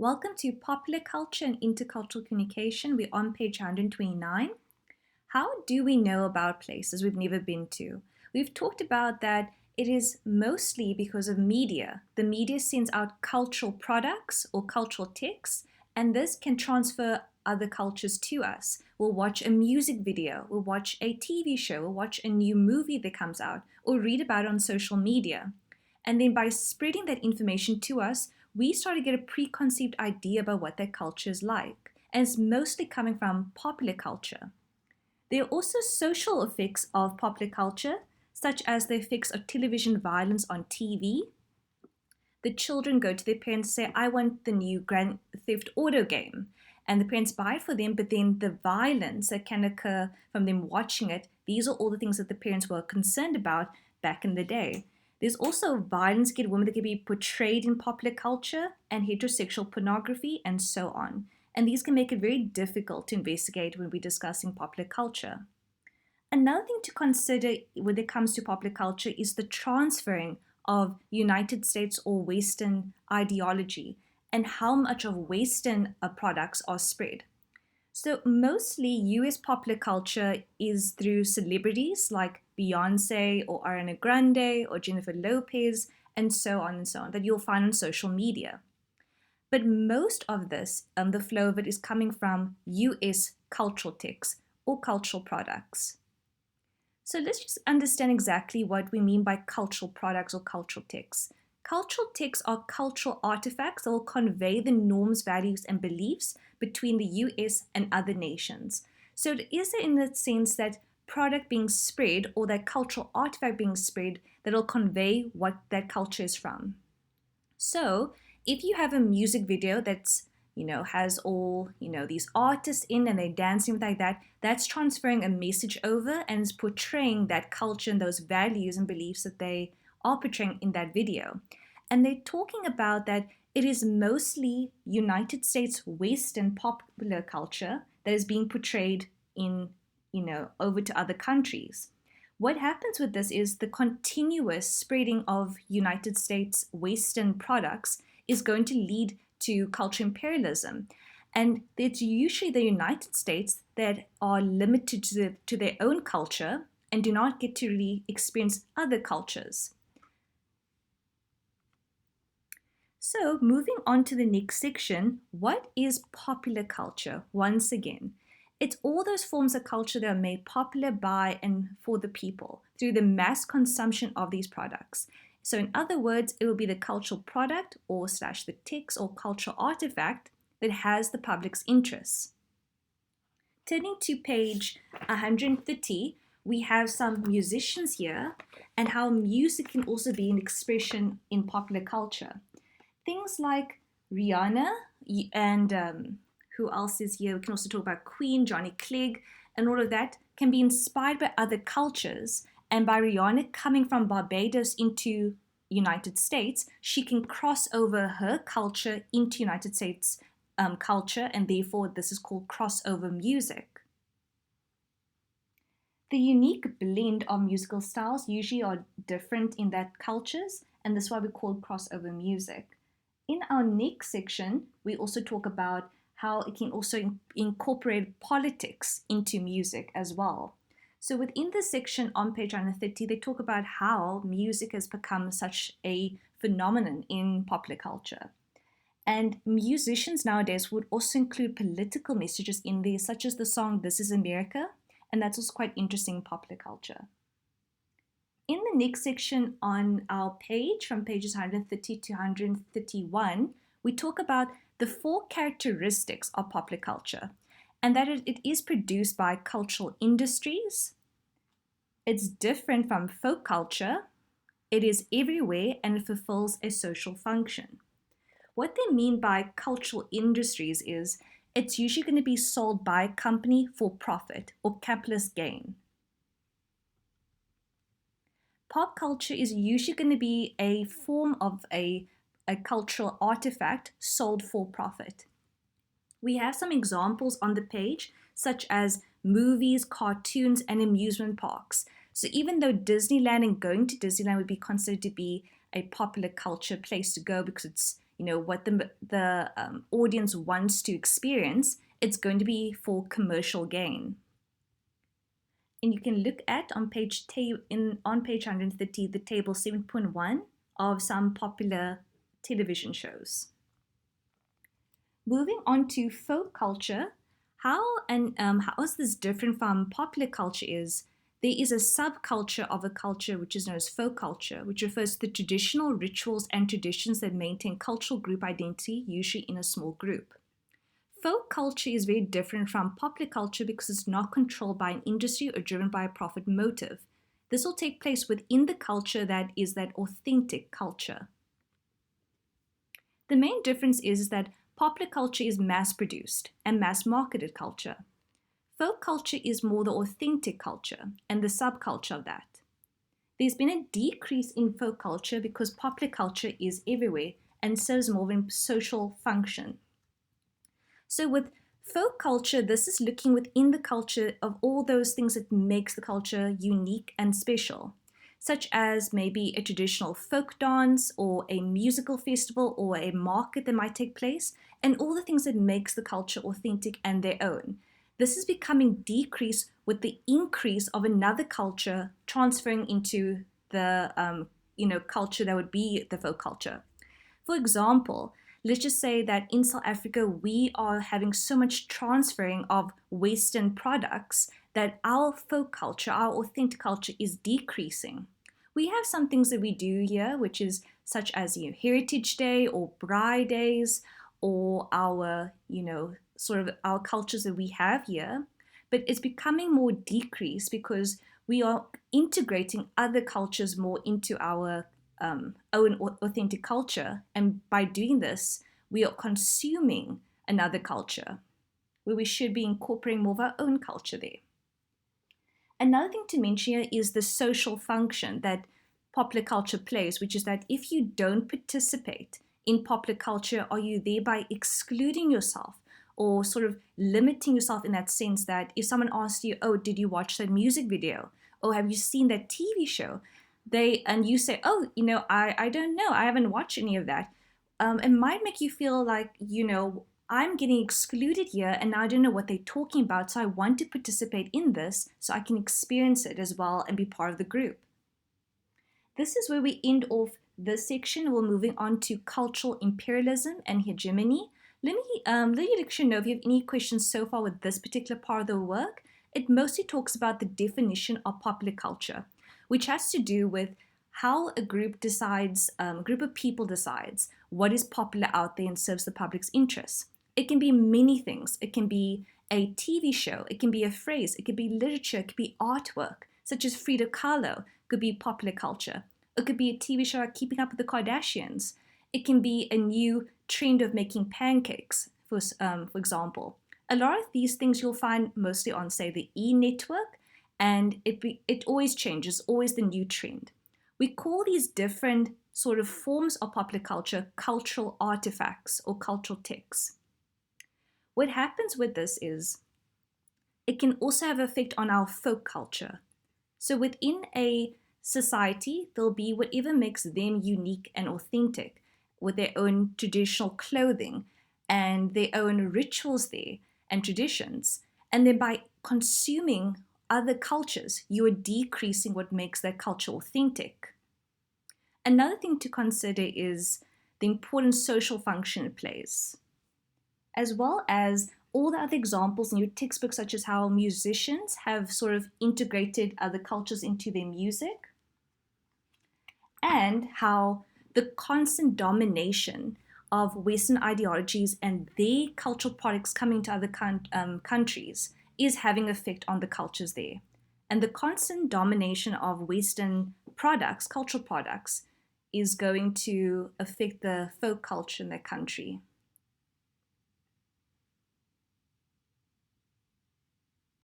Welcome to Popular Culture and Intercultural Communication. We're on page 129. How do we know about places we've never been to? We've talked about that it is mostly because of media. The media sends out cultural products or cultural texts, and this can transfer other cultures to us. We'll watch a music video, we'll watch a TV show, we'll watch a new movie that comes out, or read about it on social media. And then by spreading that information to us, we start to get a preconceived idea about what that culture is like. And it's mostly coming from popular culture. There are also social effects of popular culture, such as the effects of television violence on TV. The children go to their parents and say, I want the new Grand Theft Auto game. And the parents buy it for them, but then the violence that can occur from them watching it, these are all the things that the parents were concerned about back in the day. There's also violence against women that can be portrayed in popular culture and heterosexual pornography and so on. And these can make it very difficult to investigate when we're discussing popular culture. Another thing to consider when it comes to popular culture is the transferring of United States or Western ideology and how much of Western products are spread. So mostly US popular culture is through celebrities like Beyonce or Ariana Grande or Jennifer Lopez and so on that you'll find on social media. But most of this, the flow of it is coming from US cultural texts or cultural products. So let's just understand exactly what we mean by cultural products or cultural texts. Cultural texts are cultural artifacts that will convey the norms, values, and beliefs between the US and other nations. So it is in the sense that product being spread or that cultural artifact being spread that will convey what that culture is from. So if you have a music video that's has all, these artists in and they're dancing like that, that's transferring a message over and is portraying that culture and those values and beliefs that they are portraying in that video. And they're talking about that it is mostly United States Western popular culture that is being portrayed in, over to other countries. What happens with this is the continuous spreading of United States Western products is going to lead to cultural imperialism. And it's usually the United States that are limited to their own culture and do not get to really experience other cultures. So moving on to the next section, what is popular culture? Once again, it's all those forms of culture that are made popular by and for the people through the mass consumption of these products. So in other words, it will be the cultural product or / the text or cultural artifact that has the public's interests. Turning to page 130, we have some musicians here and how music can also be an expression in popular culture. Things like Rihanna and who else is here? We can also talk about Queen, Johnny Clegg, and all of that can be inspired by other cultures. And by Rihanna coming from Barbados into United States, she can cross over her culture into United States culture, and therefore this is called crossover music. The unique blend of musical styles usually are different in that cultures, and this is why we call it crossover music. In our next section, we also talk about how it can also incorporate politics into music as well. So within this section on page 130, they talk about how music has become such a phenomenon in popular culture. And musicians nowadays would also include political messages in there, such as the song This Is America, and that's also quite interesting in popular culture. In the next section on our page, from pages 130 to 131, we talk about the 4 characteristics of popular culture, and that it is produced by cultural industries, it's different from folk culture, it is everywhere, and it fulfills a social function. What they mean by cultural industries is it's usually going to be sold by a company for profit or capitalist gain. Pop culture is usually going to be a form of a cultural artifact sold for profit. We have some examples on the page, such as movies, cartoons, and amusement parks. So even though Disneyland and going to Disneyland would be considered to be a popular culture place to go because it's what the audience wants to experience, it's going to be for commercial gain. And you can look at on page 130 the table 7.1 of some popular television shows. Moving on to folk culture, how is this different from popular culture is there is a subculture of a culture which is known as folk culture, which refers to the traditional rituals and traditions that maintain cultural group identity, usually in a small group. Folk culture is very different from popular culture because it's not controlled by an industry or driven by a profit motive. This will take place within the culture that is that authentic culture. The main difference is that popular culture is mass-produced and mass-marketed culture. Folk culture is more the authentic culture and the subculture of that. There's been a decrease in folk culture because popular culture is everywhere and serves more of a social function. So with folk culture, this is looking within the culture of all those things that makes the culture unique and special, such as maybe a traditional folk dance or a musical festival or a market that might take place, and all the things that makes the culture authentic and their own. This is becoming decreased with the increase of another culture transferring into the culture that would be the folk culture. For example, let's just say that in South Africa, we are having so much transferring of Western products that our folk culture, our authentic culture is decreasing. We have some things that we do here, which is such as Heritage Day or Braai Days or our, sort of our cultures that we have here, but it's becoming more decreased because we are integrating other cultures more into our own authentic culture. And by doing this, we are consuming another culture where we should be incorporating more of our own culture there. Another thing to mention here is the social function that popular culture plays, which is that if you don't participate in popular culture, are you thereby excluding yourself or sort of limiting yourself in that sense that if someone asks you, oh, did you watch that music video? Or have you seen that TV show? And you say, oh, I don't know. I haven't watched any of that. It might make you feel like, I'm getting excluded here and I don't know what they're talking about. So I want to participate in this so I can experience it as well and be part of the group. This is where we end off this section. We're moving on to cultural imperialism and hegemony. Let me let you know if you have any questions so far with this particular part of the work. It mostly talks about the definition of popular culture, which has to do with how a group of people decides what is popular out there and serves the public's interests. It can be many things. It can be a TV show. It can be a phrase. It could be literature. It could be artwork, such as Frida Kahlo, could be popular culture. It could be a TV show like Keeping Up with the Kardashians. It can be a new trend of making pancakes, for example. A lot of these things you'll find mostly on, say, the E! Network, and it always changes, always the new trend. We call these different sort of forms of popular culture cultural artifacts or cultural ticks. What happens with this is it can also have an effect on our folk culture. So within a society, there'll be whatever makes them unique and authentic with their own traditional clothing and their own rituals there and traditions. And then by consuming other cultures, you are decreasing what makes that culture authentic. Another thing to consider is the important social function it plays, as well as all the other examples in your textbook, such as how musicians have sort of integrated other cultures into their music, and how the constant domination of Western ideologies and their cultural products coming to other countries is having an effect on the cultures there. And the constant domination of Western products, cultural products, is going to affect the folk culture in their country.